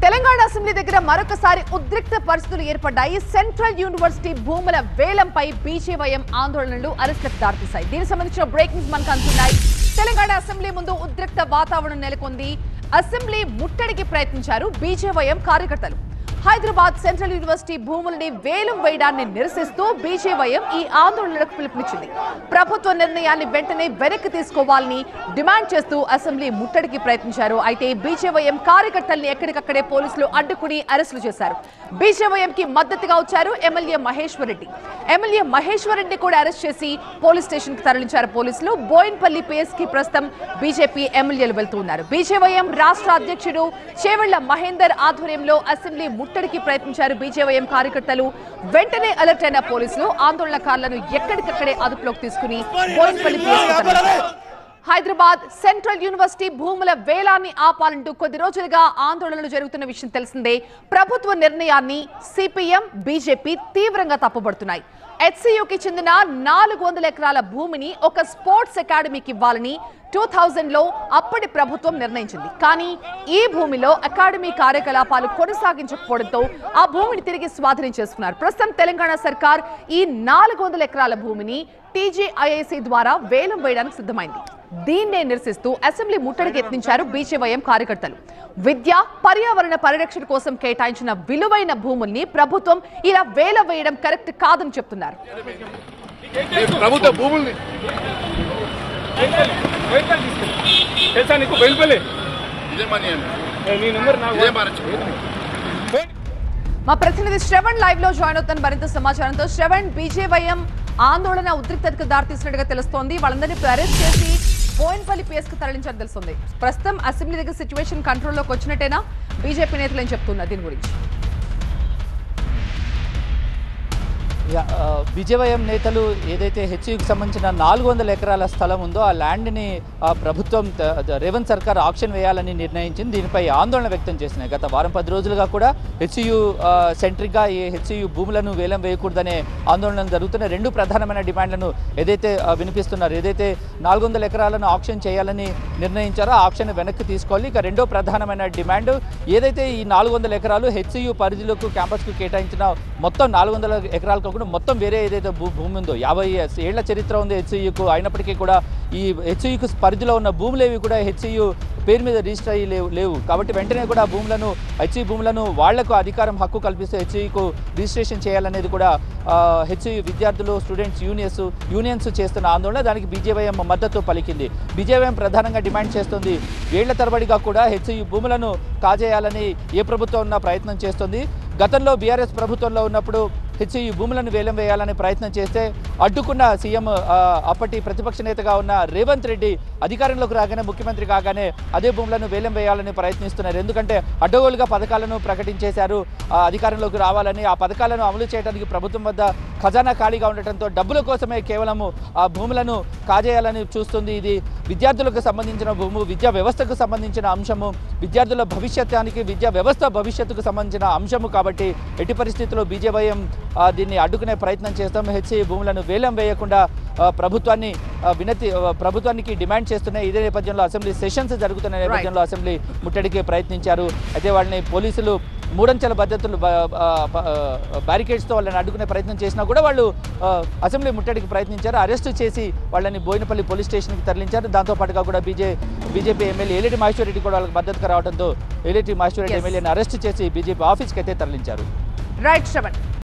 Telangana assembly దగ్గర మరొకసారి ఉద్రిక్త పరిస్థితులు ఏర్పడ్డాయి. సెంట్రల్ యూనివర్సిటీ భూముల వేలంపై బీజేవైఎం ఆందోళనలు అరెస్టులకు దారితీశాయి. దీనికి సంబంధించిన బ్రేకింగ్స్ మనకు అందుతున్నాయి. తెలంగాణ అసెంబ్లీ ముందు ఉద్రిక్త వాతావరణం నెలకొంది. అసెంబ్లీ ముట్టడికి ప్రయత్నించారు బీజేవైఎం కార్యకర్తలు. హైదరాబాద్ సెంట్రల్ యూనివర్సిటీ భూములని వేలం వేయడాన్ని నిరసిస్తూ బీజేవైఎం ఈ ఆందోళనలకు పిలుపునిచ్చింది. ప్రభుత్వ నిర్ణయాన్ని వెంటనే వెనక్కి తీసుకోవాలని డిమాండ్ చేస్తూ అసెంబ్లీ ముట్టడికి ప్రయత్నించారు. అయితే బీజేవైఎం కార్యకర్తల్ని ఎక్కడికక్కడే పోలీసులు అడ్డుకుని అరెస్టులు చేశారు. బీజేవైఎం కి మద్దతుగా వచ్చారు ఎమ్మెల్యే మహేశ్వర్ రెడ్డి. ఎమ్మెల్యే మహేశ్వర్ రెడ్డి కూడా అరెస్ట్ చేసి పోలీస్ స్టేషన్ కి తరలించారు పోలీసులు. బోయిన్పల్లి పేస్ కి ప్రస్తుతం బీజేపీ ఎమ్మెల్యేలు వెళ్తున్నారు. బీజేవైఎం రాష్ట్ర అధ్యక్షుడు చేవెళ్ల మహేందర్ ఆధ్వర్యంలో అసెంబ్లీ ముట్టడికి ప్రయత్నించారు బీజేవైఎం కార్యకర్తలు. వెంటనే అలర్ట్ అయిన పోలీసులు ఆందోళనకారులను ఎక్కడికక్కడే అదుపులోకి తీసుకుని బోయిన్పల్లి పేస్ కి తరలించారు. హైదరాబాద్ సెంట్రల్ యూనివర్సిటీ భూముల వేలాన్ని ఆపాలంటూ కొద్ది రోజులుగా ఆందోళనలు జరుగుతున్న విషయం తెలిసిందే. ప్రభుత్వ నిర్ణయాన్ని సిపిఎం, బీజేపీ తీవ్రంగా తప్పుపడుతున్నాయి. హెచ్సియుకి చెందిన 400 ఎకరాల భూమిని ఒక స్పోర్ట్స్ అకాడమీకి ఇవ్వాలని 2000లో అప్పటి ప్రభుత్వం నిర్ణయించింది. కానీ ఈ భూమిలో అకాడమీ కార్యకలాపాలు కొనసాగించకపోవడంతో ఆ భూమిని తిరిగి స్వాధీనం చేసుకున్నారు. ప్రస్తుతం తెలంగాణ సర్కార్ ఈ 400 ఎకరాల భూమిని టీజీఐఐసి ద్వారా వేలం వేయడానికి సిద్ధమైంది. దీన్నే నిరసిస్తూ అసెంబ్లీ ముట్టడికి యత్నించారు బీజేవైఎం కార్యకర్తలు. విద్య, పర్యావరణ పరిరక్షణ కోసం కేటాయించిన విలువైన భూముల్ని ప్రభుత్వం ఇలా వేల వేయడం కరెక్ట్ కాదని చెప్తున్నారు. మా ప్రతినిధి శ్రవణ్ లైవ్ లో జాయిన్ అవుతున్న మరింత సమాచారంతో. శ్రవణ్, బీజేవైఎం ఆందోళన ఉద్రిక్తతకు దారితీసినట్టుగా తెలుస్తోంది. వాళ్ళందరినీ అరెస్ట్ చేసి బోయిన్పల్లి పేస్ కు తరలించాలని తెలుస్తుంది. ప్రస్తుతం అసెంబ్లీ దగ్గర సిచ్యువేషన్ కంట్రోల్లోకి వచ్చినట్టేనా? బీజేపీ నేతలు ఏం చెప్తున్నారు దీని గురించి? బీజేవైఎం నేతలు ఏదైతే హెచ్యుకి సంబంధించిన 400 ఎకరాల స్థలం ఉందో ఆ ల్యాండ్ని ప్రభుత్వం రేవంత్ సర్కార్ ఆక్షన్ వేయాలని నిర్ణయించింది. దీనిపై ఆందోళన వ్యక్తం చేసినాయి. గత వారం 10 రోజులుగా కూడా హెచ్యు సెంట్రిక్గా ఈ హెచ్యు భూములను వేలం వేయకూడదనే ఆందోళనలు జరుగుతున్న రెండు ప్రధానమైన డిమాండ్లను ఏదైతే వినిపిస్తున్నారు, ఏదైతే 400 ఎకరాలను ఆక్షన్ చేయాలని నిర్ణయించారో ఆ ఆక్షన్ వెనక్కి తీసుకోవాలి. ఇక రెండో ప్రధానమైన డిమాండ్ ఏదైతే ఈ 400 ఎకరాలు హెచ్యు పరిధిలోకి క్యాంపస్కు కేటాయించిన మొత్తం 400 ఎకరాలకు మొత్తం వేరే ఏదైతే భూమి ఉందో 50 ఏళ్ల చరిత్ర ఉంది హెచ్సియుకు. అయినప్పటికీ కూడా ఈ హెచ్సియుకు పరిధిలో ఉన్న భూములేవి కూడా హెచ్సియు పేరు మీద రిజిస్టర్ అయ్యి లేవు. కాబట్టి వెంటనే కూడా హెచ్సియు భూములను వాళ్లకు అధికారం, హక్కు కల్పిస్తూ హెచ్సియుకు రిజిస్ట్రేషన్ చేయాలనేది కూడా హెచ్సియు విద్యార్థులు, స్టూడెంట్స్ యూనియన్స్ చేస్తున్న ఆందోళన. దానికి బీజేవైఎం మద్దతు పలికింది. బీజేవైఎం ప్రధానంగా డిమాండ్ చేస్తుంది, ఏళ్ల తరబడిగా కూడా హెచ్సియు భూములను కాజేయాలని ఏ ప్రభుత్వం ఉన్నా ప్రయత్నం చేస్తుంది. గతంలో బీఆర్ఎస్ ప్రభుత్వంలో ఉన్నప్పుడు హెచ్సియు భూములను వేలం వేయాలని ప్రయత్నం చేస్తే అడ్డుకున్న సీఎం, అప్పటి ప్రతిపక్ష నేతగా ఉన్న రేవంత్ రెడ్డి అధికారంలోకి రాగానే, ముఖ్యమంత్రి కాగానే అదే భూములను వేలం వేయాలని ప్రయత్నిస్తున్నారు. ఎందుకంటే అడ్డగోలుగా పథకాలను ప్రకటించేశారు అధికారంలోకి రావాలని. ఆ పథకాలను అమలు చేయడానికి ప్రభుత్వం వద్ద ఖజానా ఖాళీగా ఉండటంతో డబ్బుల కోసమే కేవలము ఆ భూములను కాజేయాలని చూస్తుంది. ఇది విద్యార్థులకు సంబంధించిన భూము, విద్యా వ్యవస్థకు సంబంధించిన అంశము, విద్యార్థుల భవిష్యత్తానికి, విద్యా వ్యవస్థ భవిష్యత్తుకు సంబంధించిన అంశము. కాబట్టి ఎట్టి పరిస్థితుల్లో బీజేవైఎం దీన్ని అడ్డుకునే ప్రయత్నం చేస్తాం. హెచ్సియు భూములను వేలం వేయకుండా ప్రభుత్వానికి డిమాండ్ చేస్తున్నాయి. ఇదే నేపథ్యంలో అసెంబ్లీ సెషన్స్ జరుగుతున్న నేపథ్యంలో అసెంబ్లీ ముట్టడికి ప్రయత్నించారు. అయితే వాళ్ళని పోలీసులు 3 అంచెల భద్రతలు బ్యారికేడ్స్తో వాళ్ళని అడ్డుకునే ప్రయత్నం చేసినా కూడా వాళ్ళు అసెంబ్లీ ముట్టడికి ప్రయత్నించారు. అరెస్టు చేసి వాళ్ళని బోయినపల్లి పోలీస్ స్టేషన్కి తరలించారు. దాంతోపాటుగా కూడా బీజేపీ ఎమ్మెల్యే ఏలేటి మహేశ్వర్ రెడ్డి కూడా వాళ్ళకి మద్దతుగా రావడంతో ఏలేటి మహేశ్వర్ రెడ్డి ఎమ్మెల్యేని అరెస్టు చేసి బీజేపీ ఆఫీస్కి అయితే తరలించారు. రైట్ శ్రవణ్.